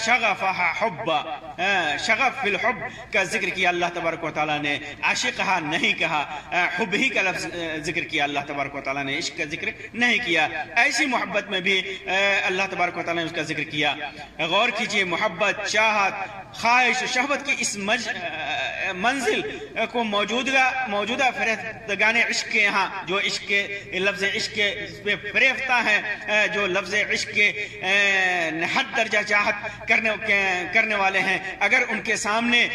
شغفها حبا، شغف فی الحب کا ذکر کیا اللہ تبارک و تعالیٰ نے، عاشقہا نہیں کہا، حب ہی کا لفظ ذکر کیا اللہ تبارک و تعالیٰ نے، عشق کا ذکر نہیں کیا۔ ایسی محبت میں بھی اللہ تبارک و تعالیٰ نے اس کا ذکر کیا۔ غور کیجئے، محبت، چاہت، خواہش و شہوت کی اس منزل کو موجودہ فریفتگان عشق کے یہاں جو عشق کے لفظ عشق پہ فریفتہ ہیں، جو لفظ عشق کے حد درجہ چاہت کرنے والے ہیں، اگر ان کے سامنے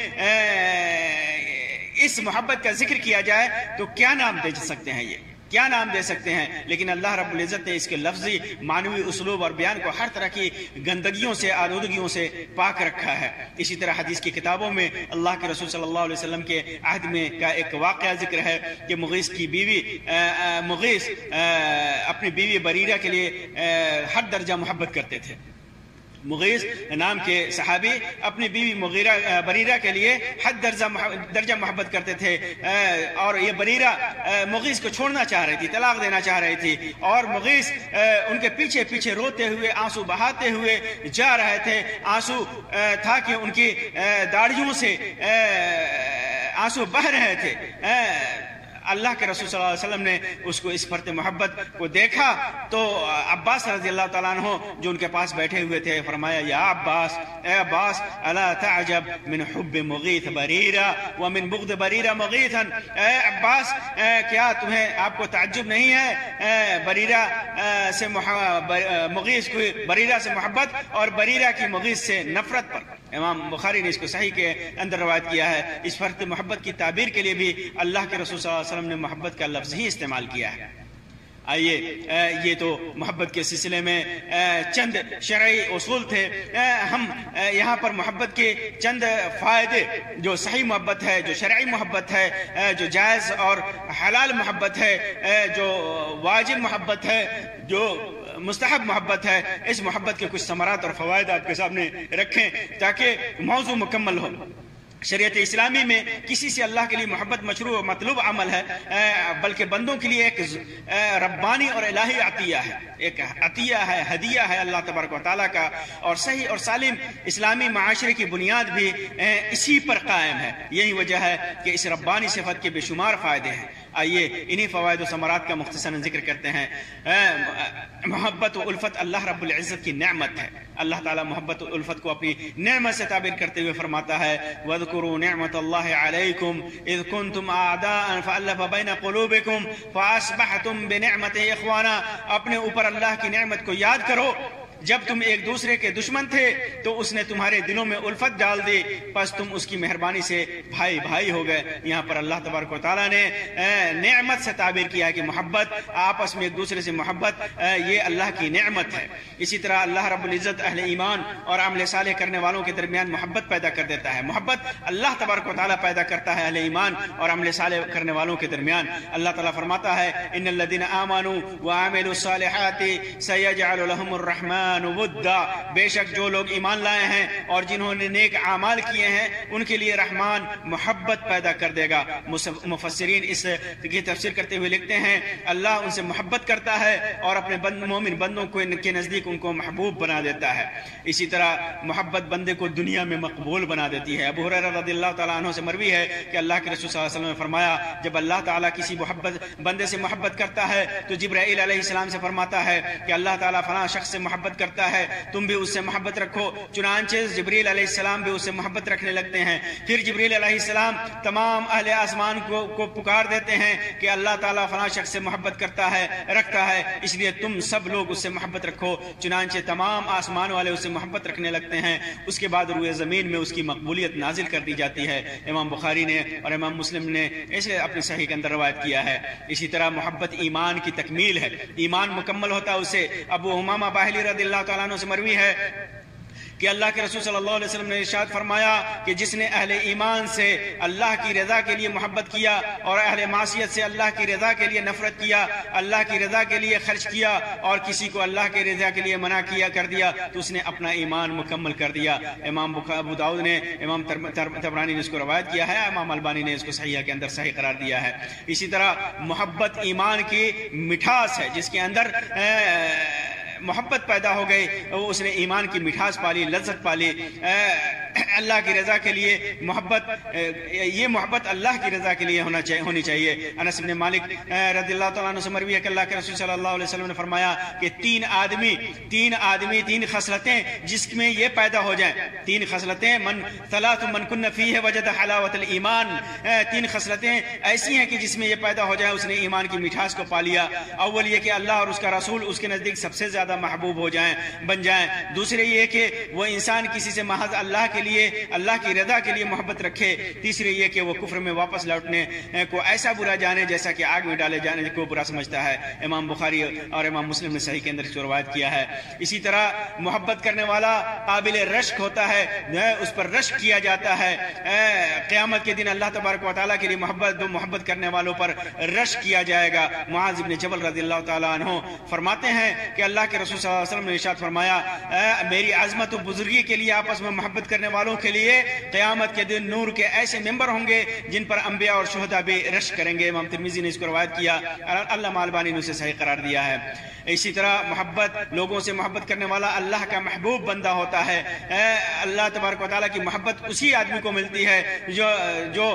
اس محبت کا ذکر کیا جائے تو کیا نام دے سکتے ہیں، یہ کیا نام دے سکتے ہیں؟ لیکن اللہ رب العزت نے اس کے لفظی معنوی اسلوب اور بیان کو ہر طرح کی گندگیوں سے، آلودگیوں سے پاک رکھا ہے۔ اسی طرح حدیث کی کتابوں میں اللہ کے رسول صلی اللہ علیہ وسلم کے عہد میں کا ایک واقعہ ذکر ہے کہ مغیث کی بیوی اپنی بیوی بریرہ کے لیے حد درجہ محبت کرتے تھے۔ مغیث نام کے صحابی اپنی بیوی بریرہ کے لیے حد درجہ محبت کرتے تھے، اور یہ بریرہ مغیث کو چھوڑنا چاہ رہی تھی، طلاق دینا چاہ رہی تھی، اور مغیث ان کے پیچھے پیچھے روتے ہوئے، آنسو بہاتے ہوئے جا رہے تھے۔ آنسو تھا کہ ان کی داڑھیوں سے آنسو بہ رہے تھے۔ اللہ کے رسول صلی اللہ علیہ وسلم نے اس کو اس فرط محبت کو دیکھا تو عباس رضی اللہ تعالیٰ عنہ جو ان کے پاس بیٹھے ہوئے تھے فرمایا یا عباس، اے عباس، الا تعجب من حب مغیث بریرہ ومن بغض بریرہ مغیثا، اے عباس کیا آپ کو تعجب نہیں ہے بریرہ سے مغیث کو بریرہ سے محبت اور بریرہ کی مغیث سے نفرت پر؟ امام بخاری نے اس کو صحیح کے اندر روایت کیا ہے۔ اس فرط محبت کی تعبیر کے لیے بھی اللہ کے رسول صلی اللہ علیہ وسلم نے محبت کا لفظ ہی استعمال کیا ہے۔ آئیے، یہ تو محبت کے سلسلے میں چند شرعی اصول تھے۔ ہم یہاں پر محبت کے چند فائدے، جو صحیح محبت ہے، جو شرعی محبت ہے، جو جائز اور حلال محبت ہے، جو واجب محبت ہے، جو مستحب محبت ہے، اس محبت کے کچھ ثمرات اور فوائد آپ کے سامنے رکھیں تاکہ موضوع مکمل ہو۔ شریعت اسلامی میں کسی سے اللہ کے لیے محبت مشروع و مطلوب عمل ہے، بلکہ بندوں کے لیے ایک ربانی اور الہی عطیہ ہے، ایک عطیہ ہے، ہدیہ ہے اللہ تبارک و تعالیٰ کا، اور صحیح اور سالم اسلامی معاشرے کی بنیاد بھی اسی پر قائم ہے۔ یہی وجہ ہے کہ اس ربانی صفت کے بے شمار فائدے ہیں۔ آئیے انہی فوائد و ثمرات کا مختصراً ذکر کرتے ہیں۔ محبت و الفت اللہ رب العزت کی نعمت ہے۔ اللہ تعالیٰ محبت و الفت کو اپنی نعمت سے تعبیر کرتے ہوئے فرماتا ہے وَاذْكُرُوا نِعْمَةَ اللَّهِ عَلَيْكُمْ إِذْ كُنْتُمْ أَعْدَاءً فَأَلَّفَ بَيْنَ قُلُوبِكُمْ فَأَصْبَحْتُمْ بِنِعْمَتِهِ إِخْوَانًا۔ اپنے اوپر اللہ کی نعمت کو یاد کرو، جب تم ایک دوسرے کے دشمن تھے تو اس نے تمہارے دلوں میں الفت ڈال دی، پس تم اس کی مہربانی سے بھائی بھائی ہو گئے۔ یہاں پر اللہ تبارک و تعالیٰ نے نعمت سے تعبیر کیا کہ محبت، آپس میں ایک دوسرے سے محبت، یہ اللہ کی نعمت ہے۔ اسی طرح اللہ رب العزت اہل ایمان اور عمل صالح کرنے والوں کے درمیان محبت پیدا کر دیتا ہے۔ محبت اللہ تبارک و تعالیٰ پیدا کرتا ہے اہل ایمان اور عمل صالح کرنے والوں کے درمیان۔ اللہ تعالیٰ فرماتا ہے ان الذین آمنوا وعملوا الصالحات سیجعل لهم الرحمن ودا، بے شک جو لوگ ایمان لائے ہیں اور جنہوں نے نیک اعمال کیے ہیں ان کے لیے رحمان محبت پیدا کر دے گا۔ مفسرین اس کی تفسیر کرتے ہوئے لکھتے ہیں اللہ ان سے محبت کرتا ہے اور اپنے مومن بندوں کو ان کے نزدیک ان کو محبوب بنا دیتا ہے۔ اسی طرح محبت بندے کو دنیا میں مقبول بنا دیتی ہے۔ ابو ہریرہ رضی اللہ تعالیٰ عنہ سے مروی ہے کہ اللہ کے رسول صلی اللہ علیہ وسلم نے فرمایا جب اللہ تعالیٰ کسی بندے سے محبت کرتا ہے تو جبرائیل علیہ السلام سے فرماتا ہے کہ اللہ تعالیٰ فلاں شخص سے محبت کرتا ہے، تم بھی اس سے محبت رکھو۔ چنانچہ جبریل علیہ السلام بھی اس سے محبت رکھنے لگتے ہیں۔ پھر جبریل علیہ السلام تمام اہل آسمان کو پکار دیتے ہیں کہ اللہ تعالیٰ فلاں شخص سے محبت کرتا ہے، رکھتا ہے، اس لیے تم سب لوگ اس سے محبت رکھو۔ چنانچہ تمام آسمان والے اس سے محبت رکھنے لگتے ہیں۔ اس کے بعد روئے زمین میں اس کی مقبولیت نازل کر دی جاتی ہے۔ امام بخاری نے اور امام مسلم نے اسے اپنی صحیح کے اندر روایت کیا ہے۔ اسی طرح محبت ایمان کی تکمیل ہے، ایمان مکمل ہوتا ہے اسے۔ ابو امامہ باہلی رضی اللہ تعالیٰ عنہ سے مروی ہے کہ اللہ کے رسول صلی اللہ علیہ وسلم نے ارشاد فرمایا کہ جس نے اہل ایمان سے اللہ کی رضا کے لیے محبت کیا اور اہل معصیت سے اللہ کی رضا کے لیے نفرت کیا، اللہ کی رضا کے لیے خرچ کیا اور کسی کو اللہ کی رضا کے لیے منع کر دیا تو اس نے اپنا ایمان مکمل کر دیا۔ امام ابو داؤد نے، امام طبرانی نے اس کو روایت کیا ہے، امام البانی نے اس کو صحیح کے اندر صحیح قرار دیا ہے۔ اسی طرح محبت ایمان کی مٹھاس ہے، جس کے اندر محبت پیدا ہو گئی اس نے ایمان کی مٹھاس پالی، لذت پالی۔ اللہ کی رضا کے لیے محبت، یہ محبت اللہ کی رضا کے لیے ہونی چاہیے۔ انس بن مالک رضی اللہ تعالیٰ عنہ سے مروی ہے کہ اللہ کے رسول صلی اللہ علیہ وسلم نے فرمایا کہ تین آدمی تین خصلتیں جس میں یہ پیدا ہو جائیں، تین خصلتیں ثلاث من کن فیہ وجد حلاوت الایمان، تین خصلتیں ایسی ہیں کہ جس میں یہ پیدا ہو جائے اس نے ایمان کی مٹھاس کو پا لیا۔ اول یہ کہ اللہ اور اس کا رسول اس کے نزدیک سب سے زیادہ محبوب بن جائیں۔ دوسرے یہ کہ وہ انسان کسی سے محض اللہ کے لیے، اللہ کی رضا کے لیے محبت رکھے۔ تیسرے یہ کہ وہ کفر میں واپس لوٹنے کو ایسا برا جانے جیسا کہ آگ میں ڈالے جانے کو برا سمجھتا ہے۔ امام بخاری اور امام مسلم نے صحیح کے اندر اس کو روایت کیا ہے۔ اسی طرح محبت کرنے والا قابل رشک ہوتا ہے، اس پر رشک کیا جاتا ہے۔ قیامت کے دن اللہ تبارک و تعالیٰ کے لیے محبت کرنے والوں پر رشک کیا جائے گا۔ معاذ بن جبل رضی اللہ تعالیٰ عنہ فرماتے ہیں کہ اللہ کے رسول صلی اللہ علیہ وسلم نے ارشاد فرمایا میری عظمت و بزرگی کے لیے آپس میں محبت کرنے والوں کے لیے قیامت کے دن نور کے ایسے ممبر ہوں گے جن پر انبیاء اور شہداء بھی رشک کریں گے۔ امام ترمذی نے اس کو روایت کیا، علامہ البانی نے اسے صحیح قرار دیا ہے۔ اسی طرح محبت، لوگوں سے محبت کرنے والا اللہ کا محبوب بندہ ہوتا ہے۔ اللہ تبارک و تعالیٰ کی محبت اسی آدمی کو ملتی ہے جو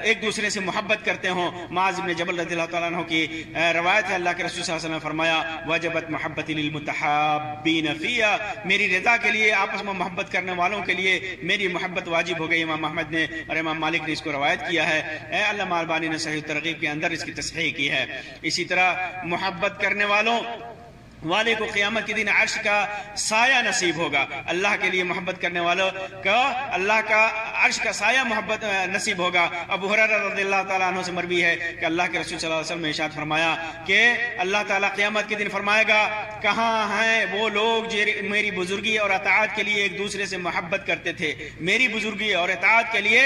ایک دوسرے سے محبت کرتے ہوں۔ معاذ بن جبل رضی اللہ تعالیٰ عنہ کی روایت ہے، اللہ کے رسول صلی اللہ علیہ وسلم نے فرمایا وجبت محبتی للمتحابین فیہا، میری رضا کے لیے آپس میں محبت کرنے والوں کے لیے میری محبت واجب ہو گئی۔ امام احمد نے اور امام مالک نے اس کو روایت کیا ہے۔ علامہ البانی نے صحیح ترغیب کے اندر اس کی تصحیح کی ہے۔ اسی طرح محبت کرنے والے کو قیامت کے دن عرش کا سایہ نصیب ہوگا۔ اللہ کے لیے محبت کرنے والوں کا اللہ کا عرش کا سایہ محبت نصیب ہوگا۔ ابو ہریرہ رضی اللہ تعالیٰ عنہ سے مروی ہے کہ اللہ کے رسول صلی اللہ علیہ وسلم نے ارشاد فرمایا کہ اللہ تعالیٰ قیامت کے دن فرمائے گا کہاں ہیں وہ لوگ جو میری بزرگی اور اطاعت کے لیے ایک دوسرے سے محبت کرتے تھے، میری بزرگی اور اطاعت کے لیے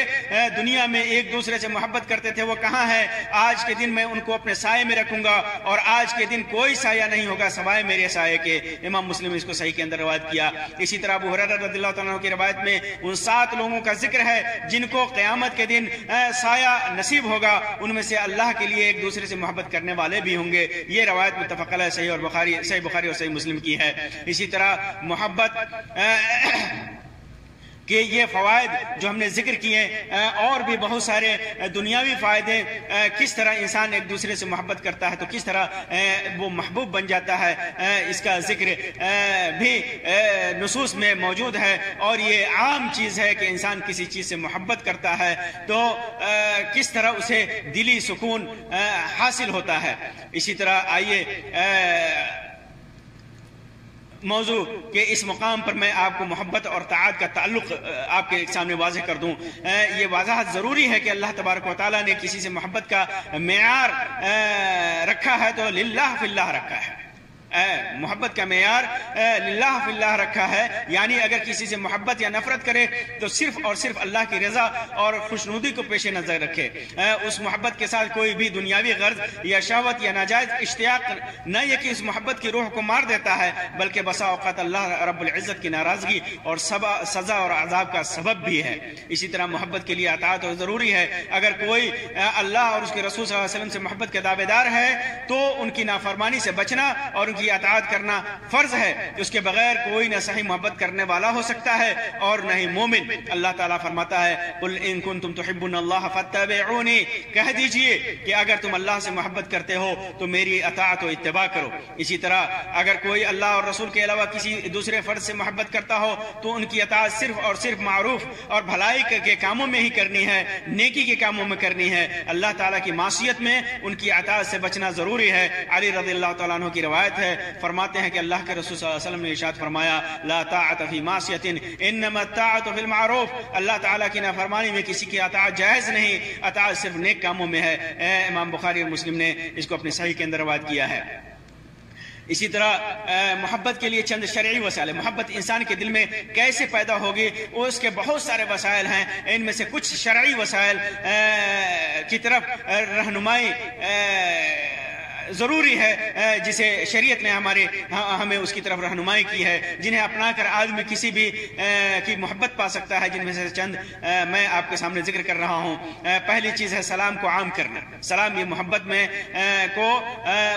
دنیا میں ایک دوسرے سے محبت کرتے تھے، وہ کہاں ہیں؟ آج کے دن میں ان کو اپنے سائے میں رکھوں گا اور آج کے دن کوئی سایہ نہیں ہوگا سوائے میرے سائے کے۔ امام مسلم اس کو صحیح کے اندر روایت کیا۔ اسی طرح ابو ہریرہ رضی اللہ تعالیٰ عنہ کی روایت میں ان 7 لوگوں کا ذکر ہے جن کو قیامت کے دن سایہ نصیب ہوگا، ان میں سے اللہ کے لیے ایک دوسرے سے محبت کرنے والے بھی ہوں گے۔ یہ روایت متفق علیہ صحیح بخاری اور صحیح مسلم کی ہے۔ اسی طرح محبت کہ یہ فوائد جو ہم نے ذکر کیے اور بھی بہت سارے دنیاوی فائدے، کس طرح انسان ایک دوسرے سے محبت کرتا ہے تو کس طرح وہ محبوب بن جاتا ہے، اس کا ذکر بھی نصوص میں موجود ہے۔ اور یہ عام چیز ہے کہ انسان کسی چیز سے محبت کرتا ہے تو کس طرح اسے دلی سکون حاصل ہوتا ہے۔ اسی طرح آئیے موضوع کہ اس مقام پر میں آپ کو محبت اور طاعت کا تعلق آپ کے سامنے واضح کر دوں۔ یہ وضاحت ضروری ہے کہ اللہ تبارک و تعالیٰ نے کسی سے محبت کا معیار رکھا ہے تو للہ فی اللہ رکھا ہے۔ محبت کا معیار للہ فی اللہ رکھا ہے، یعنی اگر کسی سے محبت یا نفرت کرے تو صرف اور صرف اللہ کی رضا اور خوشنودی کو پیش نظر رکھے۔ اس محبت کے ساتھ کوئی بھی دنیاوی غرض یا شہوت یا ناجائز اشتیاق نہ یہ کہ اس محبت کی روح کو مار دیتا ہے، بلکہ بسا اوقات اللہ رب العزت کی ناراضگی اور سزا اور عذاب کا سبب بھی ہے۔ اسی طرح محبت کے لیے اطاعت ضروری ہے۔ اگر کوئی اللہ اور اس کے رسول صلی اللہ علیہ وسلم سے محبت کے دعوے دار ہے تو ان کی نافرمانی سے بچنا اور ان کی اطاعت کرنا فرض ہے۔ اس کے بغیر کوئی نہ صحیح محبت کرنے والا ہو سکتا ہے اور نہ ہی مومن۔ اللہ تعالیٰ فرماتا ہے قل ان کنتم تحبون اللہ فاتبعونی، کہہ دیجئے کہ اگر تم اللہ سے محبت کرتے ہو تو میری اطاعت و اتباع کرو۔ اسی طرح اگر کوئی اللہ اور رسول کے علاوہ کسی دوسرے فرد سے محبت کرتا ہو تو ان کی اطاعت صرف اور صرف معروف اور بھلائی کے کاموں میں ہی کرنی ہے، نیکی کے کاموں میں کرنی ہے۔ اللہ تعالیٰ کی معصیت میں ان کی اطاعت سے بچنا ضروری ہے۔ علی رضی اللہ تعالیٰ عنہ کی روایت ہے، فرماتے ہیں کہ اللہ کے رسول صلی اللہ علیہ وسلم نے ارشاد فرمایا لا طاعت فی معصیت انما الطاعت فی المعروف، اللہ تعالیٰ کی نافرمانی میں کسی کی اطاعت جائز نہیں، اطاعت صرف نیک کاموں میں ہے۔ امام بخاری اور مسلم نے اس کو اپنی صحیح کے اندر روایت کیا ہے۔ اسی طرح محبت کے لیے چند شرعی وسائل، محبت انسان کے دل میں کیسے پیدا ہوگی، اس کے بہت سارے وسائل ہیں۔ ان میں سے کچھ شرعی وسائل کی طرف رہنمائی ضروری ہے جسے شریعت نے ہمیں اس کی طرف رہنمائی کی ہے، جنہیں اپنا کر آدمی کسی بھی کی محبت پا سکتا ہے۔ جن میں سے چند میں آپ کے سامنے ذکر کر رہا ہوں۔ پہلی چیز ہے سلام کو عام کرنا۔ سلام یہ محبت میں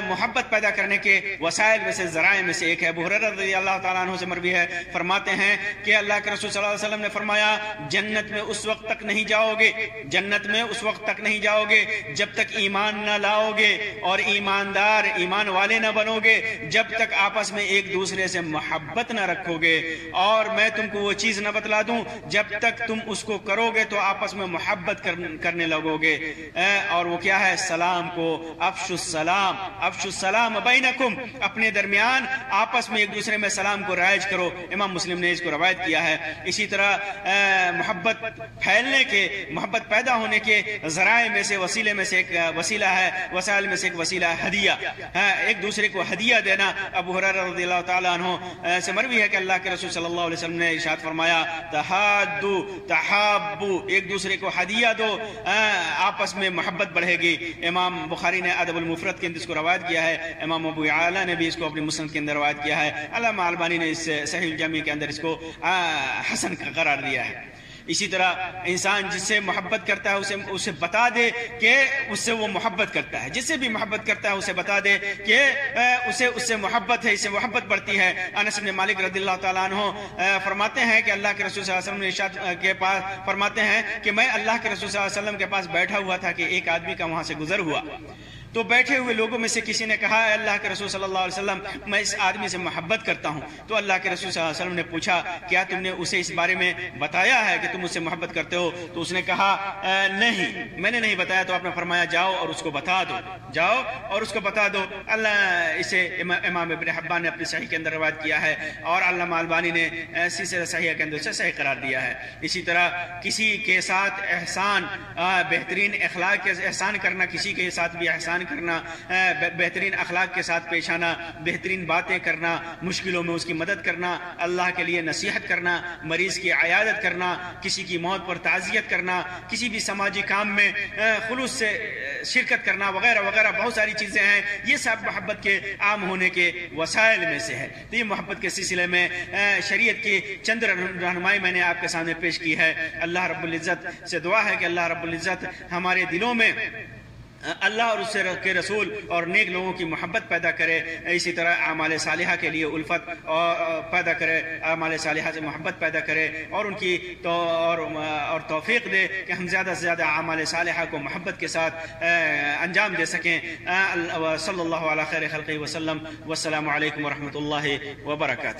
محبت پیدا کرنے کے وسائل میں سے ذرائع میں سے ایک ہے۔ ابو ہریرہ رضی اللہ تعالیٰ عنہ سے مروی ہے، فرماتے ہیں کہ اللہ کے رسول صلی اللہ علیہ وسلم نے فرمایا جنت میں اس وقت تک نہیں جاؤ گے، جنت میں اس وقت تک نہیں جاؤ گے جب تک ایمان نہ لاؤ گے اور ایمان والے نہ بنو گے، جب تک آپس میں ایک دوسرے سے محبت نہ رکھو گے، اور میں تم کو وہ چیز نہ بتلا دوں جب تک تم اس کو کرو گے تو آپس میں محبت کرنے لگو گے، اور وہ کیا ہے؟ سلام کو افشوا السلام بینکم، اپنے درمیان آپس میں ایک دوسرے میں سلام کو رائج کرو۔ امام مسلم نے اس کو روایت کیا ہے۔ اسی طرح محبت پھیلنے کے، محبت پیدا ہونے کے ذرائع میں سے وسیلے میں سے ایک وسیلہ ہے، وسائل میں سے ایک وسیلہ ہے ہدیہ، ایک دوسرے کو ہدیہ دینا۔ ابو ہریرہ رضی اللہ تعالیٰ عنہ سے مروی ہے کہ اللہ کے رسول صلی اللہ علیہ وسلم نے ارشاد فرمایا تحادو تحابو، ایک دوسرے کو ہدیہ دو، آپس میں محبت بڑھے گی۔ امام بخاری نے ادب المفرد کے اندر اس کو روایت کیا ہے، امام ابو یعلا نے بھی اس کو اپنی مسند کے اندر روایت کیا ہے، علامہ البانی نے اس صحیح الجامع کے اندر اس کو حسن کا قرار دیا ہے۔ اسی طرح انسان جس سے محبت کرتا ہے اسے بتا دے کہ اس سے وہ محبت کرتا ہے، جس سے بھی محبت کرتا ہے اسے بتا دے کہ اس سے محبت ہے، اس سے محبت بڑھتی ہے۔ انس بن مالک رضی اللہ تعالیٰ عنہ فرماتے ہیں کہ اللہ کے رسول صلی اللہ علیہ وسلم نے ارشاد کے پاس فرماتے ہیں کہ میں اللہ کے رسول صلی اللہ علیہ وسلم کے پاس بیٹھا ہوا تھا کہ ایک آدمی کا وہاں سے گزر ہوا، تو بیٹھے ہوئے لوگوں میں سے کسی نے کہا اے اللہ کے رسول صلی اللہ علیہ وسلم میں اس آدمی سے محبت کرتا ہوں. تو اللہ کے رسول صلی اللہ علیہ وسلم نے پوچھا کیا تم نے اسے اس بارے میں بتایا ہے کہ تم اس سے محبت کرتے ہو؟ تو اس نے کہا نہیں میں نے نہیں بتایا. تو آپ نے فرمایا جاؤ اور اس کو بتا دو, جاؤ اور اس کو بتا دو. اللہ اسے امام ابن حبان نے اپنی صحیح کے اندر روایت کیا ہے اور علامہ البانی نے سلسلہ صحیح کے اندر سے صحیح قرار دیا ہے. اسی طرح کسی کے ساتھ احسان, بہترین اخلاق کے احسان کرنا, کسی کے ساتھ بھی احسان کرنا, بہترین اخلاق کے ساتھ پیش آنا, بہترین باتیں کرنا, مشکلوں میں اس کی مدد کرنا, اللہ کے لیے نصیحت کرنا, مریض کی عیادت کرنا, کسی کی موت پر تعزیت کرنا, کسی بھی سماجی کام میں خلوص سے شرکت کرنا وغیرہ وغیرہ بہت ساری چیزیں ہیں. یہ سب محبت کے عام ہونے کے وسائل میں سے ہے. تو یہ محبت کے سلسلے میں شریعت کی چند رہنمائی میں نے آپ کے سامنے پیش کی ہے. اللہ رب العزت سے دعا ہے کہ اللہ رب العزت ہمارے دلوں میں اللہ اور اس کے رسول اور نیک لوگوں کی محبت پیدا کرے. اسی طرح اعمال صالحہ کے لیے الفت پیدا کرے, اعمال صالحہ سے محبت پیدا کرے اور ان کی اور توفیق دے کہ ہم زیادہ سے زیادہ اعمال صالحہ کو محبت کے ساتھ انجام دے سکیں. صلی اللہ علیہ خیر خلقہ وسلم. والسلام علیکم ورحمۃ اللہ وبرکاتہ.